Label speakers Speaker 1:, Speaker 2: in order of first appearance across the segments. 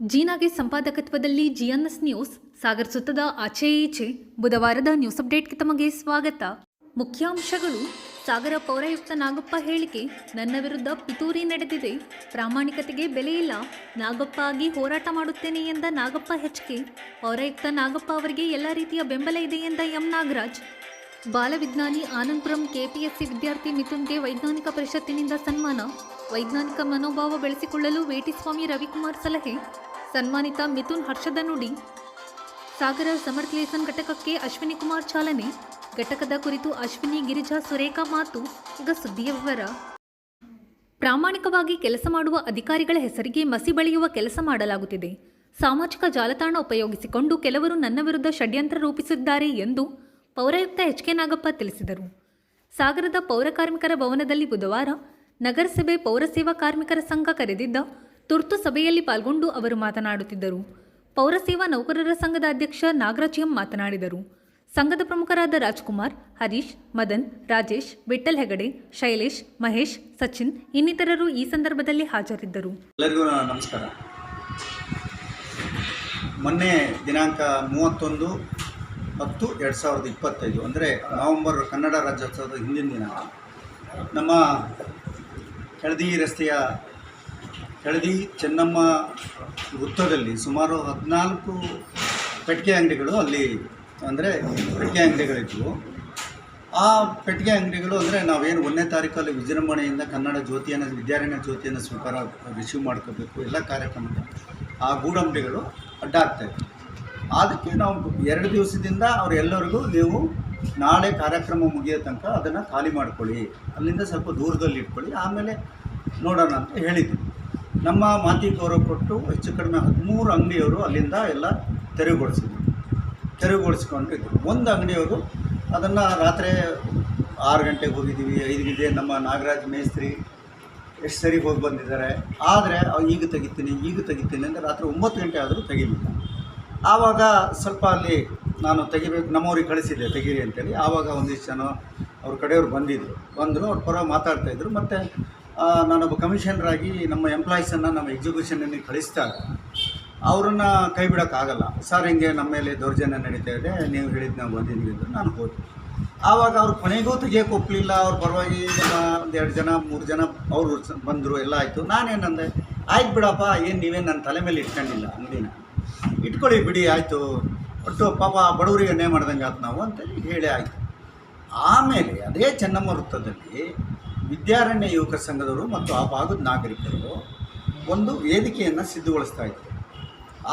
Speaker 1: ಜೀನಾಗೆ ಸಂಪಾದಕತ್ವದಲ್ಲಿ ಜಿಎನ್ಎಸ್ news Sagar ಸುತ್ತದ ಆಚೆ ಈಚೆ ಬುಧವಾರದ news ಅಪ್ಡೇಟ್ಗೆ ತಮಗೆ ಸ್ವಾಗತ. ಮುಖ್ಯಾಂಶಗಳು. ಸಾಗರ ಪೌರಾಯುಕ್ತ ನಾಗಪ್ಪ ಹೇಳಿಕೆ, ನನ್ನ ವಿರುದ್ಧ ಪಿತೂರಿ ನಡೆದಿದೆ, ಪ್ರಾಮಾಣಿಕತೆಗೆ ಬೆಲೆ ಇಲ್ಲ, ನಾಗಪ್ಪ ಆಗಿ ಹೋರಾಟ ಮಾಡುತ್ತೇನೆ ಎಂದ ನಾಗಪ್ಪ ಹೆಚ್ಕೆ. ಪೌರಾಯುಕ್ತ ನಾಗಪ್ಪ ಅವರಿಗೆ ಎಲ್ಲ ರೀತಿಯ ಬೆಂಬಲ ಇದೆ ಎಂದ ಎಂ ನಾಗರಾಜ್. ಬಾಲವಿಜ್ಞಾನಿ ಆನಂದಪುರಂ ಕೆಪಿಎಸ್ಸಿ ವಿದ್ಯಾರ್ಥಿ ಮಿಥುನ್ಗೆ ವೈಜ್ಞಾನಿಕ ಪರಿಷತ್ತಿನಿಂದ ಸನ್ಮಾನ. ವೈಜ್ಞಾನಿಕ ಮನೋಭಾವ ಬೆಳೆಸಿಕೊಳ್ಳಲು ವೇಟಿಸ್ವಾಮಿ ರವಿಕುಮಾರ್ ಸಲಹೆ. ಸನ್ಮಾನಿತ ಮಿಥುನ್ ಹರ್ಷದ ನುಡಿ. ಸಾಗರ ಸಮರ್ಥ್ ಲೇಸನ್ ಘಟಕಕ್ಕೆ ಅಶ್ವಿನಿ ಕುಮಾರ್ ಚಾಲನೆ. ಘಟಕದ ಕುರಿತು ಅಶ್ವಿನಿ, ಗಿರಿಜಾ, ಸುರೇಖಾ ಮಾತು. ಈಗ ಸುದ್ದಿಯ ವಿವರ. ಪ್ರಾಮಾಣಿಕವಾಗಿ ಕೆಲಸ ಮಾಡುವ ಅಧಿಕಾರಿಗಳ ಹೆಸರಿಗೆ ಮಸಿ ಬಳಿಯುವ ಕೆಲಸ ಮಾಡಲಾಗುತ್ತಿದೆ. ಸಾಮಾಜಿಕ ಜಾಲತಾಣ ಉಪಯೋಗಿಸಿಕೊಂಡು ಕೆಲವರು ನನ್ನ ವಿರುದ್ಧ ಷಡ್ಯಂತ್ರ ರೂಪಿಸಿದ್ದಾರೆ ಎಂದು ಪೌರಾಯುಕ್ತ ಎಚ್.ಕೆ. ನಾಗಪ್ಪ ತಿಳಿಸಿದರು. ಸಾಗರದ ಪೌರ ಕಾರ್ಮಿಕರ ಭವನದಲ್ಲಿ ಬುಧವಾರ ನಗರಸಭೆ ಪೌರಸೇವಾ ಕಾರ್ಮಿಕರ ಸಂಘ ಕರೆದಿದ್ದ ತುರ್ತು ಸಭೆಯಲ್ಲಿ ಪಾಲ್ಗೊಂಡು ಅವರು ಮಾತನಾಡುತ್ತಿದ್ದರು. ಪೌರಸೇವಾ ನೌಕರರ ಸಂಘದ ಅಧ್ಯಕ್ಷ ನಾಗರಾಜ್ ಎಂ ಮಾತನಾಡಿದರು. ಸಂಘದ ಪ್ರಮುಖರಾದ ರಾಜ್ಕುಮಾರ್, ಹರೀಶ್, ಮದನ್, ರಾಜೇಶ್, ವಿಠಲ್ ಹೆಗಡೆ, ಶೈಲೇಶ್, ಮಹೇಶ್, ಸಚಿನ್ ಇನ್ನಿತರರು ಈ ಸಂದರ್ಭದಲ್ಲಿ ಹಾಜರಿದ್ದರು.
Speaker 2: ಎಲ್ಲರಿಗೂ ನಮಸ್ಕಾರ. ಮೊನ್ನೆ ದಿನಾಂಕ 31/10/2025 ಅಂದರೆ ನವೆಂಬರ್ ಕನ್ನಡ ರಾಜ್ಯೋತ್ಸವದ ಹಿಂದಿನ ದಿನ ನಮ್ಮ ಕೆಳದಿ ರಸ್ತೆಯ ಕೆಳದಿ ಚೆನ್ನಮ್ಮ ವೃತ್ತದಲ್ಲಿ ಸುಮಾರು 14 ಪೆಟ್ಟಿಗೆ ಅಂಗಡಿಗಳು ಅಲ್ಲಿ ಅಂದರೆ ಪೆಟ್ಟಿಗೆ ಅಂಗಡಿಗಳಿದ್ವು. ಆ ಪೆಟ್ಟಿಗೆ ಅಂಗಡಿಗಳು ಅಂದರೆ ನಾವೇನು 1ನೇ ತಾರೀಕಲ್ಲಿ ವಿಜೃಂಭಣೆಯಿಂದ ಕನ್ನಡ ಜ್ಯೋತಿಯನ್ನು ವಿದ್ಯಾರಣ್ಯ ಜ್ಯೋತಿಯನ್ನು ಸ್ವೀಕಾರ ರಿಸೀವ್ ಮಾಡ್ಕೋಬೇಕು ಎಲ್ಲ ಕಾರ್ಯಕ್ರಮಕ್ಕೆ ಆ ಗೂಡಂಗಡಿಗಳು ಅಡ್ಡಾಗ್ತಾಯಿವೆ. ಅದಕ್ಕೆ ನಾವು 2 ದಿವಸದಿಂದ ಅವರೆಲ್ಲರಿಗೂ ನೀವು ನಾಳೆ ಕಾರ್ಯಕ್ರಮ ಮುಗಿಯೋ ತನಕ ಅದನ್ನು ಖಾಲಿ ಮಾಡ್ಕೊಳ್ಳಿ, ಅಲ್ಲಿಂದ ಸ್ವಲ್ಪ ದೂರದಲ್ಲಿ ಇಟ್ಕೊಳ್ಳಿ, ಆಮೇಲೆ ನೋಡೋಣ ಅಂತ ಹೇಳಿದ್ವಿ. ನಮ್ಮ ಮಾತಿಗೆ ಗೌರವ ಕೊಟ್ಟು ಹೆಚ್ಚು ಕಡಿಮೆ 13 ಅಂಗಡಿಯವರು ಅಲ್ಲಿಂದ ಎಲ್ಲ ತೆರವುಗೊಳಿಸ್ಕೊಂಡಿದ್ರು. ಒಂದು ಅಂಗಡಿಯವರು ಅದನ್ನು ರಾತ್ರಿ 6 ಗಂಟೆಗೆ ಹೋಗಿದ್ದೀವಿ, 5 ಗಂಟೆ ನಮ್ಮ ನಾಗರಾಜ್ ಮೇಸ್ತ್ರಿ ಎಷ್ಟು ಸರಿ ಹೋಗಿ ಬಂದಿದ್ದಾರೆ, ಆದರೆ ಈಗ ತೆಗಿತೀನಿ ಅಂದರೆ ರಾತ್ರಿ 9 ಗಂಟೆ ಆದರೂ ತೆಗಿಲಿಲ್ಲ. ಆವಾಗ ಸ್ವಲ್ಪ ಅಲ್ಲಿ ನಾನು ತೆಗಿಬೇಕು, ನಮ್ಮವ್ರಿಗೆ ಕಳಿಸಿದ್ದೆ ತೆಗೀರಿ ಅಂತೇಳಿ. ಆವಾಗ ಒಂದಿಷ್ಟು ಜನ ಅವ್ರ ಕಡೆಯವ್ರು ಬಂದರು, ಅವ್ರ ಪರ ಮಾತಾಡ್ತಾಯಿದ್ರು. ಮತ್ತು ನಾನೊಬ್ಬ ಕಮಿಷನರಾಗಿ ನಮ್ಮ ಎಂಪ್ಲಾಯೀಸನ್ನು ನಮ್ಮ ಎಕ್ಸಿಕ್ಯೂಷನಲ್ಲಿ ಕಳಿಸಿದಾಗ ಅವ್ರನ್ನ ಕೈ ಬಿಡೋಕ್ಕಾಗಲ್ಲ. ಸರ್ ಹಿಂಗೆ ನಮ್ಮ ಮೇಲೆ ದೌರ್ಜನ್ಯ ನಡೀತಾ ಇದೆ, ನೀವು ಹೇಳಿದ್ದು ನಾವು ಬಂದಿದ್ದೀವಿ ಅಂತ ನಾನು ಹೋದೆ. ಆವಾಗ ಅವ್ರು ಕೊನೆಗೂ ತೆಗಿಯೋಕೆ ಒಪ್ಪಲಿಲ್ಲ. ಅವ್ರ ಪರವಾಗಿ ಒಂದು 2 ಜನ 3 ಜನ ಅವರು ಬಂದರು, ಎಲ್ಲ ಆಯಿತು. ನಾನೇನಂದೆ, ಆಯ್ತು ಬಿಡಪ್ಪ, ಏನು ನೀವೇನು ನನ್ನ ತಲೆ ಮೇಲೆ ಇಟ್ಕೊಂಡಿಲ್ಲ, ಅಂಗಡಿನ ಇಟ್ಕೊಳ್ಳಿ ಬಿಡಿ, ಆಯಿತು, ಒಟ್ಟು ಪಾಪ ಬಡವರಿಗೆ ಅನ್ಯಾಯ ಮಾಡ್ದಂಗೆ ಆಯ್ತು ನಾವು ಅಂತೇಳಿ ಹೇಳಿ ಆಯಿತು. ಆಮೇಲೆ ಅದೇ ಚೆನ್ನಮ್ಮ ವೃತ್ತದಲ್ಲಿ ವಿದ್ಯಾರಣ್ಯ ಯುವಕರ ಸಂಘದವರು ಮತ್ತು ಆ ಭಾಗದ ನಾಗರಿಕರು ಒಂದು ವೇದಿಕೆಯನ್ನು ಸಿದ್ಧಗೊಳಿಸ್ತಾ ಇದ್ದರು.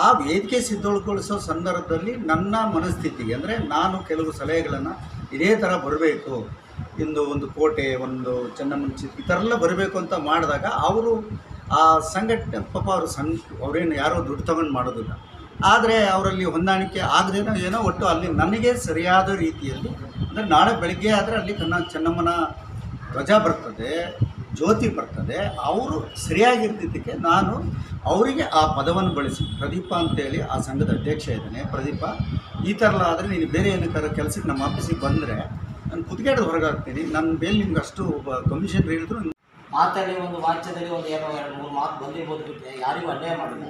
Speaker 2: ಆ ವೇದಿಕೆ ಸಿದ್ಧಗೊಳಿಸೋ ಸಂದರ್ಭದಲ್ಲಿ ನನ್ನ ಮನಸ್ಥಿತಿಗೆ ಅಂದರೆ ನಾನು ಕೆಲವು ಸಲಹೆಗಳನ್ನು ಇದೇ ಥರ ಬರಬೇಕು, ಇಂದು ಒಂದು ಕೋಟೆ, ಒಂದು ಚೆನ್ನಮ್ಮನ ಚಿತ್ರ, ಈ ಥರ ಎಲ್ಲ ಬರಬೇಕು ಅಂತ ಮಾಡಿದಾಗ ಅವರು ಆ ಸಂಘಟನೆ ಪಾಪ ಅವರೇನು ಯಾರೋ ದುಡ್ಡು ತಗೊಂಡು ಮಾಡೋದಿಲ್ಲ, ಆದರೆ ಅವರಲ್ಲಿ ಹೊಂದಾಣಿಕೆ ಆಗದೇನೋ ಏನೋ ಒಟ್ಟು ಅಲ್ಲಿ ನನಗೆ ಸರಿಯಾದ ರೀತಿಯಲ್ಲಿ ಅಂದರೆ ನಾಳೆ ಬೆಳಗ್ಗೆ ಆದರೆ ಅಲ್ಲಿ ಚೆನ್ನಮ್ಮನ ಧ್ವಜ ಬರ್ತದೆ, ಜ್ಯೋತಿ ಬರ್ತದೆ, ಅವರು ಸರಿಯಾಗಿರ್ತಿದ್ದಕ್ಕೆ ನಾನು ಅವರಿಗೆ ಆ ಪದವನ್ನು ಬಳಸಿ ಪ್ರದೀಪ ಅಂತೇಳಿ ಆ ಸಂಘದ ಅಧ್ಯಕ್ಷ ಇದ್ದಾನೆ, ಪ್ರದೀಪ ಈ ಥರ ಆದರೆ ನೀನು ಬೇರೆ ಏನಕ್ಕಾರ ಕೆಲಸಕ್ಕೆ ನಮ್ಮ ಆಫೀಸಿಗೆ ಬಂದರೆ ನಾನು ಕುತ್ತಿಗೆಡ್ ಹೊರಗಾಗ್ತೀನಿ, ನನ್ನ ಮೇಲೆ ನಿಮ್ಗೆ ಅಷ್ಟು ಕಮಿಷನ್ ಹೇಳಿದ್ರು.
Speaker 3: ಮಾತಲ್ಲಿ ಒಂದು ವಾಚ್ಯದಲ್ಲಿ ಒಂದು 2-3 ಮಾತು ಬಂದಿರ್ಬೋದು ಬಿಟ್ಟರೆ ಯಾರಿಗೂ ಅನ್ಯಾಯ ಮಾಡಿಲ್ಲ.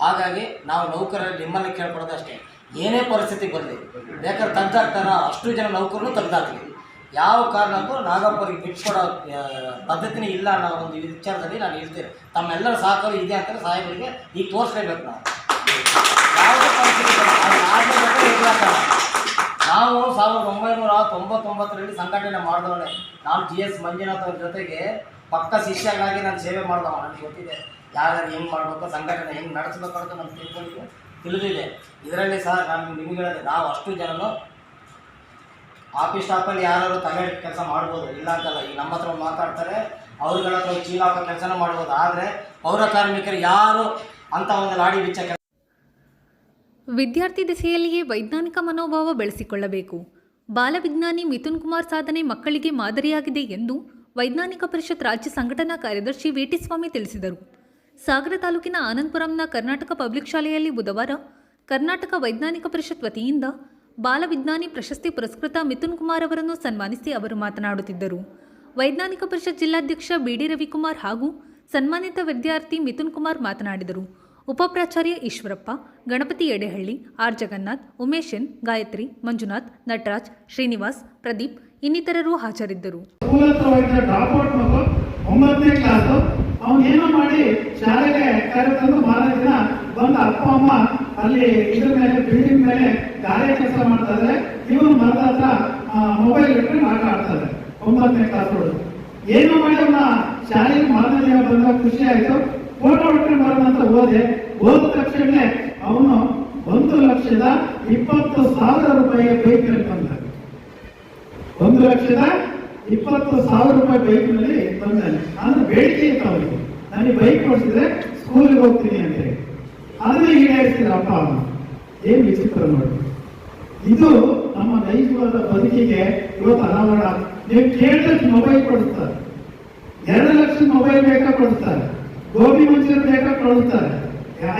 Speaker 3: ಹಾಗಾಗಿ ನಾವು ನೌಕರರು ನಿಮ್ಮಲ್ಲಿ ಕೇಳ್ಕೊಡೋದು ಅಷ್ಟೇ, ಏನೇ ಪರಿಸ್ಥಿತಿ ಬರಲಿ ಬೇಕಾದ್ರೆ ತೆಗ್ದಾಕ್ತಾರ, ಅಷ್ಟು ಜನ ನೌಕರರು ತೆಗ್ದಾಕಲಿ, ಯಾವ ಕಾರಣಕ್ಕೂ ನಾಗಪ್ಪರಿಗೆ ಬಿಟ್ಕೊಡೋ ಪದ್ಧತಿನೇ ಇಲ್ಲ ಅನ್ನೋ ಒಂದು ವಿಚಾರದಲ್ಲಿ ನಾನು ಹೇಳ್ತೇನೆ. ತಮ್ಮೆಲ್ಲರ ಸಹಕಾರ ಇದೆ ಅಂತಲೇ ಸಾಹೇಬರಿಗೆ ಈಗ ತೋರಿಸ್ಲೇಬೇಕು. ನಾವು ಯಾವುದೇ ಪರಿಸ್ಥಿತಿ ನಾವು 1999ರಲ್ಲಿ ಸಂಘಟನೆ ಮಾಡಿದವಳೆ. ನಾನು GS ಮಂಜುನಾಥ್ ಅವ್ರ ಜೊತೆಗೆ ಪಕ್ಕ ಶಿಷ್ಯನಾಗಿ ನಾನು ಸೇವೆ ಮಾಡಿದವ. ನನಗೆ ಗೊತ್ತಿದೆ ಯಾರ್ಯಾರು ಹೆಂಗೆ ಮಾಡಬೇಕು, ಸಂಘಟನೆ ಹೆಂಗೆ ನಡೆಸಬೇಕು ಅಂತ ನಮ್ಗೆ ತಿಳಿದಿದೆ. ಇದರಲ್ಲಿ ಸಹ ನಾನು ನಿಮಗೆ ಹೇಳಿದೆ, ನಾವು ಅಷ್ಟು ಜನನು ಆಫೀಸ್ ಸ್ಟಾಫಲ್ಲಿ ಯಾರು ತಲೆ ಕೆಲಸ ಮಾಡ್ಬೋದು, ಇಲ್ಲ ಅಂತಲ್ಲ. ಈಗ ನಮ್ಮ ಹತ್ರ ಮಾತಾಡ್ತಾರೆ, ಅವ್ರಗಳ ಹತ್ರ ಚೀಲ ಹಾಕೋ ಕೆಲಸನ ಮಾಡ್ಬೋದು, ಆದರೆ ಪೌರ ಕಾರ್ಮಿಕರು ಯಾರು ಅಂತ ಒಂದು ಲಾಡಿ ಬಿಚ್ಚ ಕೆಲಸ.
Speaker 1: ವಿದ್ಯಾರ್ಥಿ ದಿಸೆಯಲ್ಲಿಯೇ ವೈಜ್ಞಾನಿಕ ಮನೋಭಾವ ಬೆಳೆಸಿಕೊಳ್ಳಬೇಕು. ಬಾಲವಿಜ್ಞಾನಿ ಮಿಥುನ್ ಕುಮಾರ್ ಸಾಧನೆ ಮಕ್ಕಳಿಗೆ ಮಾದರಿಯಾಗಿದೆ ಎಂದು ವೈಜ್ಞಾನಿಕ ಪರಿಷತ್ ರಾಜ್ಯ ಸಂಘಟನಾ ಕಾರ್ಯದರ್ಶಿ ವೇಟಿಸ್ವಾಮಿ ತಿಳಿಸಿದರು. ಸಾಗರ ತಾಲೂಕಿನ ಆನಂದಪುರಂನ ಕರ್ನಾಟಕ ಪಬ್ಲಿಕ್ ಶಾಲೆಯಲ್ಲಿ ಬುಧವಾರ ಕರ್ನಾಟಕ ವೈಜ್ಞಾನಿಕ ಪರಿಷತ್ ವತಿಯಿಂದ ಬಾಲವಿಜ್ಞಾನಿ ಪ್ರಶಸ್ತಿ ಪುರಸ್ಕೃತ ಮಿಥುನ್ ಕುಮಾರ್ ಅವರನ್ನು ಸನ್ಮಾನಿಸಿ ಅವರು ಮಾತನಾಡುತ್ತಿದ್ದರು. ವೈಜ್ಞಾನಿಕ ಪರಿಷತ್ ಜಿಲ್ಲಾಧ್ಯಕ್ಷ ಬಿಡಿ ರವಿಕುಮಾರ್ ಹಾಗೂ ಸನ್ಮಾನಿತ ವಿದ್ಯಾರ್ಥಿ ಮಿಥುನ್ ಕುಮಾರ್ ಮಾತನಾಡಿದರು. ಉಪಪ್ರಾಚಾರ್ಯ ಈಶ್ವರಪ್ಪ, ಗಣಪತಿ ಎಡೆಹಳ್ಳಿ, ಆರ್ ಜಗನ್ನಾಥ್, ಉಮೇಶ್ ಎನ್, ಗಾಯತ್ರಿ, ಮಂಜುನಾಥ್, ನಟರಾಜ್, ಶ್ರೀನಿವಾಸ್, ಪ್ರದೀಪ್ ಇನ್ನಿತರರು ಹಾಜರಿದ್ದರು.
Speaker 4: ಒಂಬತ್ತನೇ ಕ್ಲಾಸು ಅವನೇನೋ ಮಾಡಿ ಶಾಲೆಗೆ ಕರೆತಂದು ಮಾರನೇ ದಿನ ಬಂದ ಅಪ್ಪ ಅಮ್ಮ ಅಲ್ಲಿ ಇದ್ರ ಮೇಲೆ ಬಿಲ್ಡಿಂಗ್ ಮೇಲೆ ಗಾರೆ ಕೆಲಸ ಮಾಡ್ತಾ ಇದ್ದಾರೆ. ಇವನು ಮರದ ಹತ್ರ ಮೊಬೈಲ್ ಇಟ್ಕೊಂಡು ಆಟ ಆಡ್ತಾರೆ. 9ನೇ ಕ್ಲಾಸ್ ಹುಡುಗ ಏನೋ ಮಾಡಿ ಅವನ ಶಾಲೆಗೆ ಮಾರನೇ ದಿನ ಬಂದಾಗ ಖುಷಿ ಆಯ್ತು. ಫೋಟೋ ಹೊಡ್ಕೊಂಡು ಬರೋದಂತ ಹೋದ ತಕ್ಷಣ ಅವನು 1,20,000 ರೂಪಾಯಿಗೆ ಬೈಕ್ ಬಂದ. 1,20,000 ರೂಪಾಯಿ ಬೈಕ್ನಲ್ಲಿ ಬಂದಾನೆ. ಅಂದ್ರೆ ಬೇಡಿಕೆ ಇತ್ತು ಅವನಿಗೆ, ನನಗೆ ಬೈಕ್ ಕೊಡಿಸಿದ್ರೆ ಸ್ಕೂಲಿಗೆ ಹೋಗ್ತೀನಿ ಅಂತ ಹೇಳಿ. ಅದನ್ನೇ ಈಡೇರಿಸಿದ್ರು ಅಪ್ಪ ಅಮ್ಮ. ಏನ್ ವಿಚಿತ್ರ ನೋಡಿ. ಇದು ನಮ್ಮ ನೈಜವಾದ ಬದುಕಿಗೆ ಇವತ್ತು ಅನಾವರಣ. ನೀವು ಕೇಳಿದಷ್ಟು ಮೊಬೈಲ್ ಕೊಡಿಸ್ತಾರೆ, 2 ಲಕ್ಷ ಮೊಬೈಲ್ ಬೇಕಾ ಕೊಡಿಸ್ತಾರೆ, ಗೋಬಿ ಮಂಚೂರಿ ಬೇಕಾ ಕೊಡಿಸ್ತಾರೆ,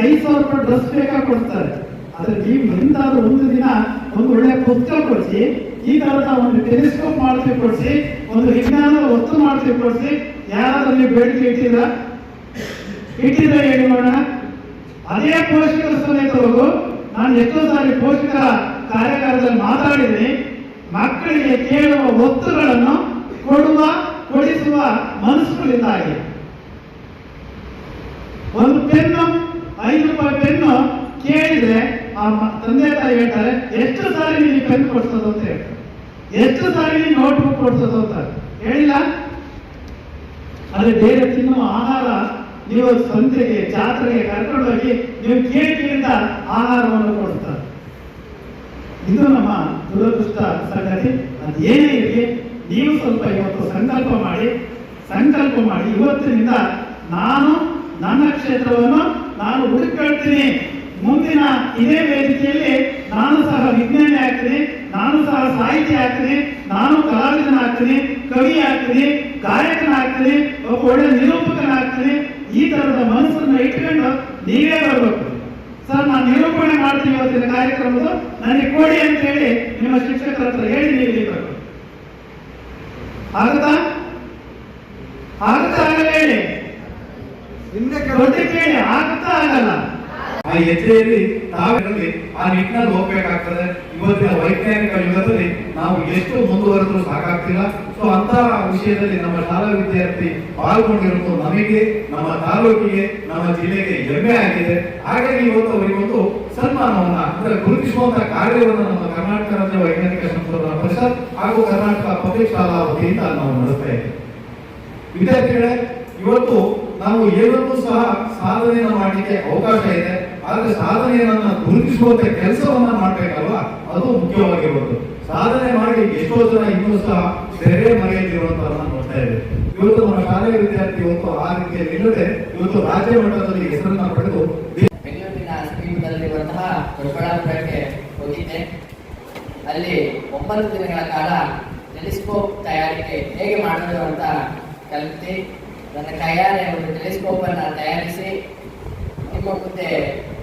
Speaker 4: 5,000 ರೂಪಾಯಿ ಡ್ರೆಸ್ ಬೇಕಾ ಕೊಡ್ತಾರೆ. ಆದ್ರೆ ನೀವು ಎಂದಾದ್ರೂ ಒಂದು ದಿನ ಒಂದು ಒಳ್ಳೆ ಪುಸ್ತಕ ಕೊಡಿಸಿ, ಈ ತರದ ಒಂದು ಟೆಲಿಸ್ಕೋಪ್ ಮಾಡ್ತೀವಿ ಕೊಡಿಸಿ, ಒಂದು ವಿಜ್ಞಾನದ ವಸ್ತು ಮಾಡ್ತೀವಿ ಕೊಡಿಸಿ, ಯಾರಾದ್ರೂ ನೀವು ಬೇಡಿಕೆ ಇಟ್ಟಿದ್ರೆ ಹೇಳಿ ಮಾಡೋಣ. ಅದೇ ಪೋಷಕರ ಸಮೇತವರು ನಾನು ಎಷ್ಟೋ ಸಾರಿ ಪೋಷಕರ ಕಾರ್ಯಕಾಲದಲ್ಲಿ ಮಾತಾಡಿದ್ದೀನಿ. ಮಕ್ಕಳಿಗೆ ಕೇಳುವ ವಸ್ತುಗಳನ್ನು ಕೊಡಿಸುವ ಮನಸ್ಸುಗಳಿಂದಾಗಿ ಒಂದು ಪೆನ್ನು 5 ರೂಪಾಯಿ ಪೆನ್ನು ಕೇಳಿದ್ರೆ ಆ ತಂದೆ ತಾಯಿ ಹೇಳ್ತಾರೆ, ಎಷ್ಟು ಸಾರಿ ನೀವು ಪೆನ್ ಕೊಡ್ಸೋದು ಅಂತ ಹೇಳ್ತಾರೆ, ಎಷ್ಟು ಸಾರಿ ನೀವು ನೋಟ್ಬುಕ್ ಕೊಡ್ಸೋದು ಅಂತ ಹೇಳಿಲ್ಲ. ಅದೇ ಬೇರೆ ತಿನ್ನುವ ಆಹಾರ ನೀವು ಸಂತೆಗೆ ಜಾತ್ರೆಗೆ ಕರ್ಕೊಂಡೋಗಿ ನೀವು ಕೇಳಿದ್ರಿಂದ ಆಹಾರವನ್ನು ಕೊಡ್ತಾರೆ. ಇದು ನಮ್ಮ ದುರದೃಷ್ಟ ಸಂಗತಿ. ಅದೇನೇ ಇರಲಿ, ನೀವು ಸ್ವಲ್ಪ ಇವತ್ತು ಸಂಕಲ್ಪ ಮಾಡಿ ಇವತ್ತಿನಿಂದ ನಾನು ನನ್ನ ಕ್ಷೇತ್ರವನ್ನು ನಾನು ಹುಡುಕೊಳ್ತೀನಿ. ಮುಂದಿನ ಇದೇ ವೇದಿಕೆಯಲ್ಲಿ ನಾನು ಸಹ ವಿಜ್ಞಾನಿ ಆಗ್ತೀನಿ, ನಾನು ಸಹ ಸಾಹಿತಿ ಆಗ್ತೀನಿ, ನಾನು ಕಲಾವಿದನಾಗ್ತೀನಿ, ಕವಿ ಆಗ್ತೀನಿ, ಗಾಯಕನಾಗ್ತೀನಿ, ಒಬ್ಬ ಒಳ್ಳೆ ನಿರೂಪಕನಾಗ್ತೀನಿ. ಈ ತರದ ಮನಸ್ಸನ್ನ ಇಟ್ಕೊಂಡು ನೀವೇ ಬರಬೇಕು. ಸರ್, ನಾನು ನಿರೂಪಣೆ ಮಾಡ್ತೀನಿ ಇವತ್ತಿನ ಕಾರ್ಯಕ್ರಮದ, ನನಗೆ ಕೊಡಿ ಅಂತ ಹೇಳಿ ನಿಮ್ಮ ಶಿಕ್ಷಕರ ಹತ್ರ ಹೇಳಿ ನೀವು ಇರಬೇಕು. ಆಗಲ್ಲ ಹೇಳಿ, ದೊಡ್ಡ ಕೇಳಿ ಆಗುತ್ತಾ ಆಗಲ್ಲ.
Speaker 5: ಆ ಹೆಜ್ಜೆಯಲ್ಲಿ ತಾವೆಲ್ಲಿ ಆ ನಿಟ್ಟಿನಲ್ಲಿ ಹೋಗ್ಬೇಕಾಗ್ತದೆ. ಇವತ್ತಿನ ವೈಜ್ಞಾನಿಕ ಯುಗದಲ್ಲಿ ನಾವು ಎಷ್ಟು ಮುಂದುವರೆದ್ರೂ ಸಾಕಾಗ್ತಿಲ್ಲ. ಸೊ ಅಂತ ವಿಷಯದಲ್ಲಿ ನಮ್ಮ ಶಾಲಾ ವಿದ್ಯಾರ್ಥಿ ಪಾಲ್ಗೊಂಡಿರುವುದು ನಮಗೆ, ನಮ್ಮ ತಾಲೂಕಿಗೆ, ನಮ್ಮ ಜಿಲ್ಲೆಗೆ ಹೆಮ್ಮೆ ಆಗಿದೆ. ಹಾಗಾಗಿ ಇವತ್ತು ಅವರಿಗೊಂದು ಸನ್ಮಾನವನ್ನ ಅಂದ್ರೆ ಗುರುತಿಸುವಂತ ಕಾರ್ಯವನ್ನು ನಮ್ಮ ಕರ್ನಾಟಕ ರಾಜ್ಯ ವೈಜ್ಞಾನಿಕ ಸಂಶೋಧನಾ ಪರಿಷತ್ ಹಾಗೂ ಕರ್ನಾಟಕ ಪಬ್ಲಿಕ್ ಶಾಲಾ ವತಿಯಿಂದ ನಾವು ನಡೆಸ್ತಾ ಇದ್ದೇವೆ. ವಿದ್ಯಾರ್ಥಿಗಳೇ, ಇವತ್ತು ನಾವು ಏನನ್ನೂ ಸಹ ಸಾಧನೆಯನ್ನು ಮಾಡಲಿಕ್ಕೆ ಅವಕಾಶ ಇದೆ. ಆದ್ರೆ ಸಾಧನೆಯನ್ನ ಗುರುತಿಸುವಂತ ಕೆಲಸವನ್ನ ಮಾಡ್ಬೇಕಲ್ವಾ, ಅದು ಮುಖ್ಯವಾಗಿರುವುದು. ಸಾಧನೆ ಮಾಡಿ ಎಷ್ಟೋ ಜನ ಇನ್ನೂ ಸಹ ಬೇರೆ ಮರೆಯಲ್ಲಿರುವಂತವನ್ನ ನೋಡ್ತಾ ಇದ್ದೇವೆ. ಇವತ್ತು ನಮ್ಮ ಶಾಲೆಯ ವಿದ್ಯಾರ್ಥಿ ಇವತ್ತು ಆ ರೀತಿಯಲ್ಲಿ ಇಲ್ಲದೆ ಇವತ್ತು ರಾಜ್ಯ ಮಟ್ಟದಲ್ಲಿ ಹೆಸರನ್ನ ಪಡೆದು
Speaker 6: ಬೆಂಗಳೂರಿನ ಸಮೀಪದಲ್ಲಿರುವಂತಹ ದೊಡ್ಡಬಳ್ಳಾಪುರಕ್ಕೆ ಹೋಗಿದ್ದೆ. ಅಲ್ಲಿ 9 ದಿನಗಳ ಕಾಲ ಟೆಲಿಸ್ಕೋಪ್ ತಯಾರಿಕೆ ಹೇಗೆ ಮಾಡೋದು ಅಂತ ಕಲಿತು ನನ್ನ ಕೈಯಾರೆ ಒಂದು ಟೆಲಿಸ್ಕೋಪ್ ಅನ್ನು ತಯಾರಿಸಿ ನಿಮ್ಮ ಮುಂದೆ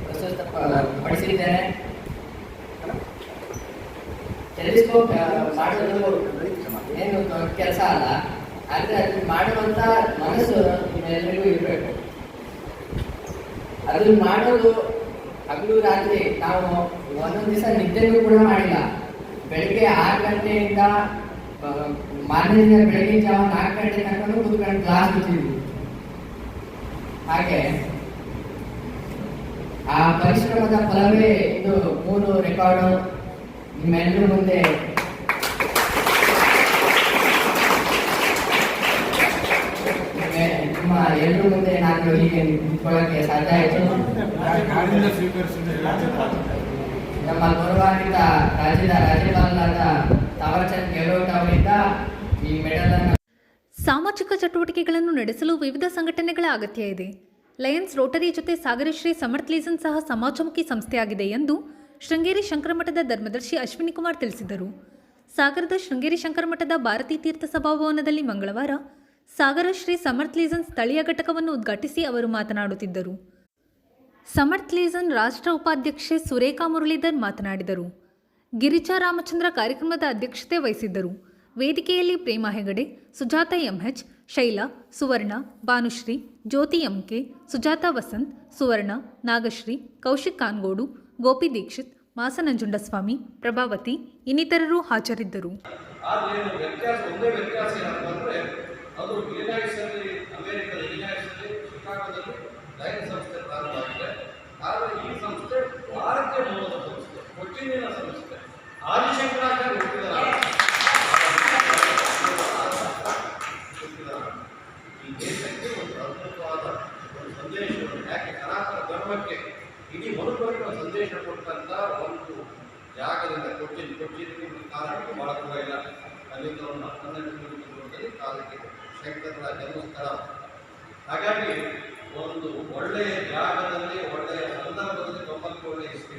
Speaker 6: ಪ್ರಸ್ತುತಪಡಿಸಿದ್ದೇನೆ. ಟೆಲಿಸ್ಕೋಪ್ ಮಾಡೋದು ಏನು ದೊಡ್ಡ ಕೆಲಸ ಅಲ್ಲ, ಆದರೆ ಅದನ್ನು ಮಾಡುವಂತ ಮನಸ್ಸು ನಿಮ್ಮೆಲ್ಲರಿಗೂ ಇರಬೇಕು. ಅದನ್ನು ಮಾಡೋದು ಹಗಲು ರಾತ್ರಿ ನಾವು ಒಂದೊಂದು ದಿವಸ ನಿದ್ದೆನೂ ಕೂಡ ಮಾಡಿಲ್ಲ. ಬೆಳಿಗ್ಗೆ 6 ಗಂಟೆಯಿಂದ ಮಾರನೇ ದಿನ ಬೆಳಗಿನ ಜಾವ 4 ಗಂಟೆ ತನಕ ಕೂತ್ಕೊಂಡು ಕ್ಲಾಸ್ ಬಿಟ್ಟಿದ್ವಿ. ಹಾಗೆ ಆ ಪರಿಶ್ರಮದ ಫಲವೇ ಇದು 3 ರೆಕಾರ್ಡು ನಿಮ್ಮೆಲ್ಲರ ಮುಂದೆ ನಿಮ್ಮ ಎಲ್ಲರ ಮುಂದೆ ನಾನು ಹೀಗೆ ನಿಂತ್ಕೊಳ್ಳಕ್ಕೆ ಸಾಧ್ಯ ಆಯಿತು. ನಮ್ಮ ಗೌರವಾನ್ವಿತ ರಾಜ್ಯದ ರಾಜ್ಯಪಾಲರಾದ ತಾವರ್ಚಂದ್ ಗೆಹ್ಲೋಟ್ ಅವರಿಂದ ಈ ಮೆಡಲ್ ಅನ್ನು.
Speaker 1: ಸಾಮಾಜಿಕ ಚಟುವಟಿಕೆಗಳನ್ನು ನಡೆಸಲು ವಿವಿಧ ಸಂಘಟನೆಗಳ ಅಗತ್ಯ ಇದೆ. ಲಯನ್ಸ್ ರೋಟರಿ ಜೊತೆ ಸಾಗರಶ್ರೀ ಸಮರ್ಥ್ ಲೀಸನ್ ಸಹ ಸಮಾಜಮುಖಿ ಸಂಸ್ಥೆಯಾಗಿದೆ ಎಂದು ಶೃಂಗೇರಿ ಶಂಕರಮಠದ ಧರ್ಮದರ್ಶಿ ಅಶ್ವಿನಿ ಕುಮಾರ್ ತಿಳಿಸಿದರು. ಸಾಗರದ ಶೃಂಗೇರಿ ಶಂಕರಮಠದ ಭಾರತೀ ತೀರ್ಥ ಸಭಾಭವನದಲ್ಲಿ ಮಂಗಳವಾರ ಸಾಗರಶ್ರೀ ಸಮರ್ಥ್ ಲೀಸನ್ ಸ್ಥಳೀಯ ಘಟಕವನ್ನು ಉದ್ಘಾಟಿಸಿ ಅವರು ಮಾತನಾಡುತ್ತಿದ್ದರು. ಸಮರ್ಥ್ ಲೀಸನ್ ರಾಷ್ಟ್ರ ಉಪಾಧ್ಯಕ್ಷೆ ಸುರೇಖಾ ಮುರಳೀಧರ್ ಮಾತನಾಡಿದರು. ಗಿರಿಜಾ ರಾಮಚಂದ್ರ ಕಾರ್ಯಕ್ರಮದ ಅಧ್ಯಕ್ಷತೆ ವಹಿಸಿದ್ದರು. ವೇದಿಕೆಯಲ್ಲಿ ಪ್ರೇಮಾ ಹೆಗಡೆ, ಸುಜಾತ ಎಂಎಚ್, ಶೈಲಾ, ಸುವರ್ಣ, ಭಾನುಶ್ರೀ, ಜ್ಯೋತಿ ಎಂಕೆ, ಸುಜಾತ ವಸಂತ್, ಸುವರ್ಣ, ನಾಗಶ್ರೀ, ಕೌಶಿಕ್ ಕಾನ್ಗೋಡು, ಗೋಪಿ ದೀಕ್ಷಿತ್, ಮಾಸನಂಜುಂಡಸ್ವಾಮಿ, ಪ್ರಭಾವತಿ ಇನ್ನಿತರರು ಹಾಜರಿದ್ದರು.
Speaker 5: ಆದರೆ ವ್ಯತ್ಯಾಸ ಒಂದೇ ವ್ಯತ್ಯಾಸ ಏನಪ್ಪ ಅಂದರೆ ಅದು ಇಲಿನಾಯ್ಸಲ್ಲಿ ಅಮೆರಿಕದ ಇಲಿನಾಯ್ಸಲ್ಲಿ ಶಿಕಾಗೋದಲ್ಲಿ ಲಯನ್ ಸಂಸ್ಥೆ ಪ್ರಾರಂಭ ಆಗಿದೆ. ಆದರೆ ಈ ಸಂಸ್ಥೆ ಭಾರತೀಯ ಮೂಲದ ಸಂಸ್ಥೆ, ಕೊಚ್ಚಿನಿನ ಸಂಸ್ಥೆ. ಆದಿಶಂಕರಾಚಾರ್ಯ ಹುಟ್ಟಿದ್ದಾರೆ. ಈ ದೇಶಕ್ಕೆ ಒಂದು ಅದ್ಭುತವಾದ ಒಂದು ಸಂದೇಶವನ್ನು, ಯಾಕೆ ಸನಾತನ ಧರ್ಮಕ್ಕೆ ಇಡೀ ಮನುಕುಲಕ್ಕೆ ಸಂದೇಶ ಕೊಟ್ಟಂಥ ಒಂದು ಜಾಗದಿಂದ ಕೊಚ್ಚಿನ ಕಾಲಕ್ಕೆ ಭಾಳ ದೂರ ಇಲ್ಲ. ಅಲ್ಲಿಂದ ಒಂದು 12 ಕಿಲೋಮೀಟರ್ ದೂರದಲ್ಲಿ ಕಾಲಕ್ಕೆ ಶಂಕರರ ಜನ್ಮಸ್ಥಳ. ಹಾಗಾಗಿ ಒಂದು ಒಳ್ಳೆಯ ಜಾಗದಲ್ಲಿ, ಒಳ್ಳೆಯ ಸಂದರ್ಭದಲ್ಲಿ, 90 ಒಳ್ಳೆಯ ಇಸ್ವಿ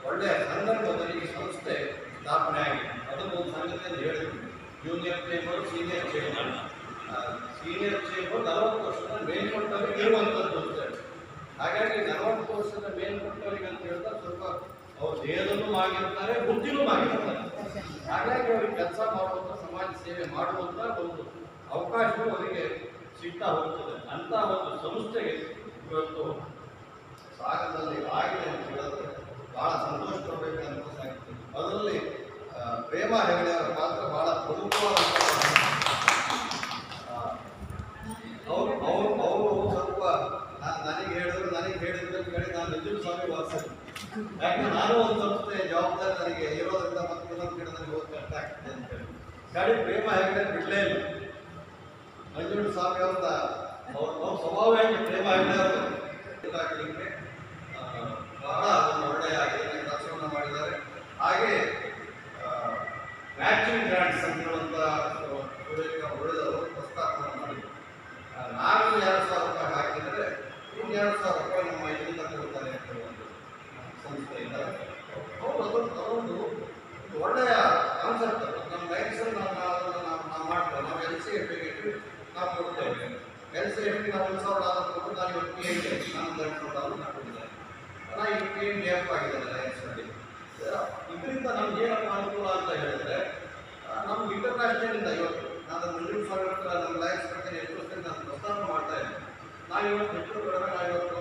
Speaker 5: ಒಳ್ಳೆಯ ಸಂದರ್ಭದಲ್ಲಿ ಈ ಸಂಸ್ಥೆ ಸ್ಥಾಪನೆ ಆಗಿದೆ. ಅದನ್ನು ಒಂದು ಸಂಗತಿಯನ್ನು ಹೇಳಿದ್ರು. Junior chamber, senior chamber. Senior chamber 40 ವರ್ಷದ ಮೇಲ್ಪಟ್ಟವರಿಗೆ ಇರುವಂಥದ್ದು ಅಂತ ಹೇಳಿ. ಹಾಗಾಗಿ 40 ವರ್ಷದ ಮೇಲ್ಪಟ್ಟವರಿಗೆ ಅಂತ ಹೇಳಿದ್ರೆ ಸ್ವಲ್ಪ ಅವ್ರು ದೇಹದಲ್ಲೂ ಆಗಿರ್ತಾರೆ, ಬುದ್ಧಿನೂ ಆಗಿರ್ತಾರೆ. ಹಾಗಾಗಿ ಅವರಿಗೆ ಕೆಲಸ ಮಾಡುವಂಥ, ಸಮಾಜ ಸೇವೆ ಮಾಡುವಂಥ ಒಂದು ಅವಕಾಶವೂ ಅವರಿಗೆ ಸಿಗ್ತಾ ಹೋಗ್ತದೆ. ಅಂಥ ಒಂದು ಸಂಸ್ಥೆಗೆ ಇವತ್ತು ಸಾಗರದಲ್ಲಿ ಆಗಿದೆ ಅಂತ ಹೇಳಿದ್ರೆ ಭಾಳ ಸಂತೋಷ ಪಡಬೇಕಂತ ಸಾಗುತ್ತೆ. ಅದರಲ್ಲಿ ಪ್ರೇಮಾ ಹೆಗಡೆ ಅವರ ಪಾತ್ರ ಭಾಳ ಪ್ರಮುಖವಾದಂಥ. ಅವರು ಸ್ವಲ್ಪ ನನಗೆ ಹೇಳಿದ್ರು ಹೇಳಿ ನಾನು ನಂಜುಂಡಸ್ವಾಮಿ ವಾಸ. ಯಾಕೆ ನಾನು ಒಂದು ಸಂಸ್ಥೆ ಜವಾಬ್ದಾರಿ ನನಗೆ ಇರೋದ್ರಿಂದ ಮತ್ತೆ ಇನ್ನೊಂದು ಕಡೆ ನನಗೆ ಹೋಗಿ ಕಷ್ಟ ಆಗ್ತದೆ ಅಂತ ಹೇಳಿ ಗಾಡಿ ಪ್ರೇಮಾ ಹೆಗಡೆ ಬಿಡಲೇ ಇಲ್ಲ. ನಂಜುಂಡಸ್ವಾಮಿ ಅವ್ರ ಸ್ವಭಾವ ಹೇಗೆ ಪ್ರೇಮಾ ಹೆಗಡೆ ಅವರು ಹಾಕಲಿಕ್ಕೆ ಬಹಳ ಒಂದು ಒಳ್ಳೆಯ ಕೆಲಸವನ್ನು ಮಾಡಿದ್ದಾರೆ. ಹಾಗೆ ಮ್ಯಾಚಿಂಗ್ ಗ್ರಾಂಟ್ಸ್ ಅಂತ ಹೇಳುವಂಥ ಉಳಿದವರು ಪ್ರಸ್ತಾಪವನ್ನು ಮಾಡಿದರು. ನಾನು 2,000 ರೂಪಾಯಿ ಹಾಕಿದರೆ ಇನ್ನು 2,000 ರೂಪಾಯಿ ನಮ್ಮ ಇದರಿಂದ ಕೊಡ್ತಾರೆ ಅಂತ ಒಂದು ಸಂಸ್ಥೆಯಿಂದ. ಅದೊಂದು ಒಳ್ಳೆಯ ಕಾನ್ಸೆಪ್ಟ್. ನಮ್ಮ ಲೈಫ್ಸಲ್ಲಿ ನಾವು ಮಾಡ್ತೇವೆ. ನಾವು LCFಗೆ ನಾವು ಕೊಡ್ತೇವೆ. LCFಗೆ ನಾವು 1,000 ಕೊಟ್ಟು ನಾನು ಇವತ್ತು PNDF ನಾನು 2,000 ಕೊಟ್ಟಿದ್ದೇನೆ. ನಾನು ಈಗ PNDF ಆಗಿದ್ದೇನೆ ಲೈಫ್ಸಲ್ಲಿ. ಇದರಿಂದ ನಮ್ಗೆ ಏನಪ್ಪ ಅನುಕೂಲ ಅಂತ ಹೇಳಿದ್ರೆ, ನಮ್ಗೆ ಇಂಟರ್ನ್ಯಾಷನಲಿಂದ ಇವತ್ತು ನಾನು ನಂಜುಂಡಸ್ವಾಮಿ ಹತ್ರ ನಮ್ಮ ಲೈಫ್ ಬಗ್ಗೆ ಎಷ್ಟು ವರ್ಷದಿಂದ ನಾನು ಪ್ರಸ್ತಾಪ ಮಾಡ್ತಾ ಇದ್ದೀನಿ. ನಾವು ಇವತ್ತು ಹೆಚ್ಚು ಕಡಿಮೆ ನಾವು ಇವತ್ತು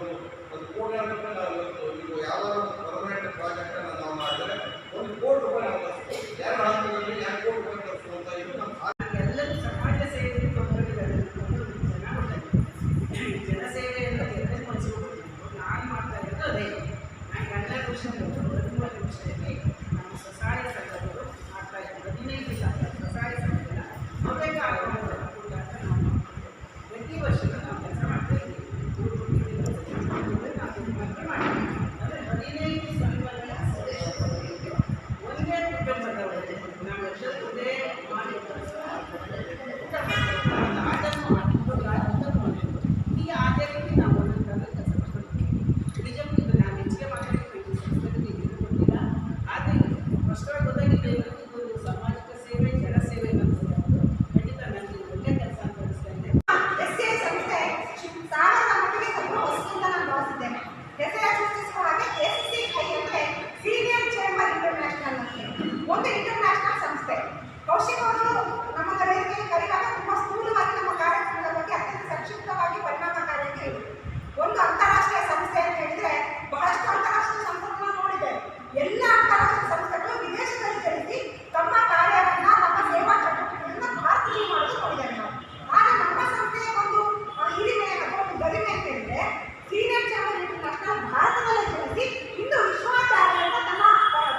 Speaker 5: ಒಂದು ಕೋಟಿ ರೂಪಾಯಿ ನಾವು ಇವತ್ತು ಇದು ಯಾವ್ದಾದ್ರು ಒಂದು ಪರ್ಮನೆಂಟ್ ಪ್ರಾಜೆಕ್ಟನ್ನು ನಾವು ಮಾಡಿದರೆ 1 ಕೋಟಿ ರೂಪಾಯಿ ನಾವು ತರಿಸ್ತೀವಿ. 2 ಹಂತದಲ್ಲಿ 2 ಕೋಟಿ ರೂಪಾಯಿ ತರಿಸುವಂಥ ಇದು ನಮ್ಮ
Speaker 7: ಎಲ್ಲರೂ ಸಮಾಜ ಸೇವೆಯಲ್ಲಿ ತೊಡಗಿದ್ದಾರೆ. ಜನಸೇವೆ ಅನ್ನೋದು ಎಲ್ಲರಿಗೂ ಮನಸ್ಸಿಗೆ ನಾನು ಮಾಡ್ತಾ ಇರೋದು ಅದೇ. ನಾನು 12 ವರ್ಷದಲ್ಲಿ 13 ವರ್ಷದಲ್ಲಿ ನಮ್ಮ ಸ್ವಸಹಾಯ ಸಂಘಗಳು ಮಾಡ್ತಾ ಇದ್ದಾರೆ. 15 ಸ್ವಸಹಾಯ ಸಂಘಗಳ ಅವರೇ ಕಾರ್ಯಕ್ರಮಗಳು ಅಂತ ನಾವು ಪ್ರತಿ ವರ್ಷದ ನಾವು ಕೆಲಸ ಮಾಡ್ತಾ ಇದ್ದೀವಿ. ನಾವು ಮಾತ್ರ ಮಾಡ್ತೀವಿ. ಅಂದರೆ 15 ಸಂಘಗಳ ಸದಸ್ಯರಿಗೆ ಒಂದೇ ಕುಟುಂಬದವರಿಗೆ ನಾವು ಎಲ್ಲರದೇ ಮಾಡಿ ಈ ಆಧಾರಕ್ಕೆ ನಾವು ಒಂದೊಂದಾದ ಕೆಲಸ ಮಾಡ್ತೀವಿ. ನಿಜಕ್ಕೂ ಇದು ನಾನು ಹೆಚ್ಚಿಗೆ ಮಾತಾಡ್ತೀವಿ ಗೊತ್ತಿಲ್ಲ. ಆದರೆ ಫಸ್ಟಾಗಿ ಗೊತ್ತಾಗಿದೆ ಇದು ಸಾಮಾಜಿಕ ಸೇವೆ, ಜನಸೇವೆ ಅನ್ನೋದು ಖಂಡಿತ ನನಗೆ ಒಳ್ಳೆ ಕೆಲಸ ಅಂತ ಅನಿಸ್ತಾ ಇದೆ.
Speaker 8: SCI ಸಂಸ್ಥೆ ಸಾಗರದ ಮಟ್ಟಿಗೆ ಸ್ವಲ್ಪ ಹೊಸದಿಂದ ನಾನು ಭಾವಿಸಿದ್ದೇನೆ. ಹೆಸರು ಸೂಚಿಸುವ ಹಾಗೆ SCI ಅಂದರೆ ಸೀನಿಯರ್ ಚೇಂಬರ್ ಇಂಟರ್ನ್ಯಾಷನಲ್ ಅಂತ ಒಂದು ಇಂಟರ್ನ್ಯಾಷನಲ್ ಸಂಸ್ಥೆ. ಕೌಶಿಕ್ ಅವರು ನಮ್ಮ ವೇದಿಕೆಗೆ ಕರೆಯುವಾಗ ತುಂಬ ಸ್ಥೂಲವಾಗಿ ನಮ್ಮ ಕಾರ್ಯಕ್ರಮದ ಬಗ್ಗೆ ಅತ್ಯಂತ ಸಂಕ್ಷಿಪ್ತವಾಗಿ ಪರಿಣಾಮಕಾರಿಯಾಗಿ ಹೇಳಿದರು. ಒಂದು ಅಂತಾರಾಷ್ಟ್ರೀಯ ಸಂಸ್ಥೆ ಅಂತ ಹೇಳಿದರೆ ಬಹಳಷ್ಟು ಅಂತಾರಾಷ್ಟ್ರೀಯ ಸಂಸ್ಥೆಗಳನ್ನು ನೋಡಿದೆ. ಎಲ್ಲ ಅಂತಾರಾಷ್ಟ್ರೀಯ ಸಂಸ್ಥೆಗಳು ವಿದೇಶದಲ್ಲಿ ಜನಿಸಿ ತಮ್ಮ ಕಾರ್ಯವನ್ನು, ತಮ್ಮ ಸೇವಾ ಚಟುವಟಿಕೆಗಳನ್ನು ಭಾರತೀಯ ಮಾಡೋದು ನೋಡಿದ್ದೇವೆ ನಾವು. ಆದರೆ ನಮ್ಮ ಸಂಸ್ಥೆಯ ಒಂದು ಹಿರಿಮೆ ಅಥವಾ ಒಂದು ಗರಿಮೆ ಅಂತ ಹೇಳಿದ್ರೆ ಸೀನಿಯರ್ ಚೇಂಬರ್ ಇಂಟರ್ನ್ಯಾಷನಲ್ ಭಾರತದಲ್ಲೇ ಜನಿಸಿ ಇಂದು ವಿಶ್ವಾದ್ಯಂತ ತನ್ನ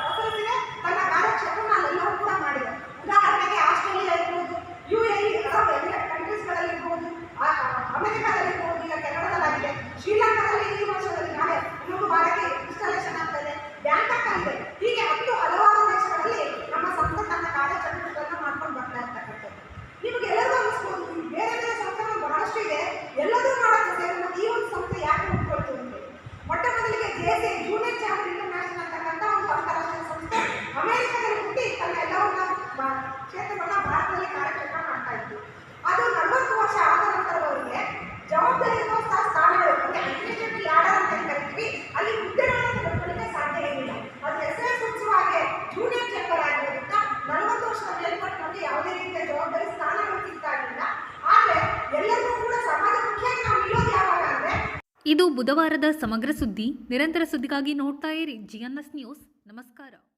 Speaker 8: ಪಸರಿಸಿದೆ, ತನ್ನ ಕಾರ್ಯಕ್ಷೇತ್ರವನ್ನು ಅಲ್ಲೆಲ್ಲವೂ ಕೂಡ ಮಾಡಿದೆ. ಉದಾಹರಣೆಗೆ ಆಸ್ಟ್ರೇಲಿಯಾ ಇರ್ಬೋದು, UAE ಅರಬ್ ಕಂಟ್ರೀಸ್ಗಳಲ್ಲಿರ್ಬೋದು, ಅಮೆರಿಕಾದಲ್ಲಿರ್ಬೋದು, ಈಗ ಕೆನಡಾದಲ್ಲಾಗಿದೆ, ಶ್ರೀಲಂಕಾದಲ್ಲಿ ಈ ವರ್ಷದಲ್ಲಿ ನಾಳೆ ಇನ್ನೊಂದು ಬಾರಿಗೆ ಇನ್ಸ್ಟಾಲೇಷನ್ ಆಗ್ತಾ ಇದೆ, ಬ್ಯಾಂಕಾಕ್ ಇದೆ. ಹೀಗೆ 10 ಹಲವಾರು ದೇಶಗಳಲ್ಲಿ ನಮ್ಮ ಸಂಸ್ಥೆ ತನ್ನ ಕಾರ್ಯಚಟುವಟಿಕೆಗಳನ್ನು ಮಾಡ್ಕೊಂಡು ಬರ್ತಾ ಇರ್ತಕ್ಕಂಥದ್ದು. ನಿಮಗೆ ಎಲ್ಲರಿಗೂ ಅನಿಸ್ಬೋದು ಬೇರೆ ಬೇರೆ ಸಂಸ್ಥೆಗಳು ಬಹಳಷ್ಟು ಇದೆ, ಎಲ್ಲದೂ ಮಾಡೋಕ್ಕೆ ಸೇರಿ ಮತ್ತು ಈ ಒಂದು ಸಂಸ್ಥೆ ಯಾಕೆ ಹುಡ್ಕೊಳ್ತು ಅಂತ. ಮೊಟ್ಟ ಮೊದಲಿಗೆ JCI ಜೂನಿಯರ್ ಚಾಂಬರ್ ಇಂಟರ್ನ್ಯಾಷನಲ್ ಅಂತಕ್ಕಂಥ ಒಂದು ಅಂತಾರಾಷ್ಟ್ರೀಯ ಸಂಸ್ಥೆ ಅಮೆರಿಕದಲ್ಲಿ ಹುಟ್ಟಿ ತನ್ನ ಎಲ್ಲವನ್ನ ಕ್ಷೇತ್ರಗಳನ್ನ ಭಾರತದಲ್ಲಿ ಕಾರ್ಯಕ್ಷೇತ್ರ ಮಾಡ್ತಾ ಇತ್ತು. ಅದು 40 ವರ್ಷ ಆದ ನಂತರದವರಿಗೆ ಜವಾಬ್ದಾರಿ ಸ್ಥಾನಗಳು ಅಂದರೆ ಅಡ್ಮಿನಿಸ್ಟ್ರೇಟಿವ್ ಲ್ಯಾಡರ್ ಅಂತ ಕರಿತೀವಿ, ಅಲ್ಲಿ ಹುದ್ದೆಗಳನ್ನು ತೆಗೆದುಕೊಳ್ಳಿಕ್ಕೆ ಸಾಧ್ಯ ಇರಲಿಲ್ಲ. ಅದು ಹೆಸರೇ ಸೂಚಿಸುವ ಹಾಗೆ ಜೂನಿಯರ್
Speaker 1: ಇದು ಬುಧವಾರದ ಸಮಗ್ರ ಸುದ್ದಿ. ನಿರಂತರ ಸುದ್ದಿಗಾಗಿ ನೋಡ್ತಾ ಇರಿ GNS ನ್ಯೂಸ್. ನಮಸ್ಕಾರ.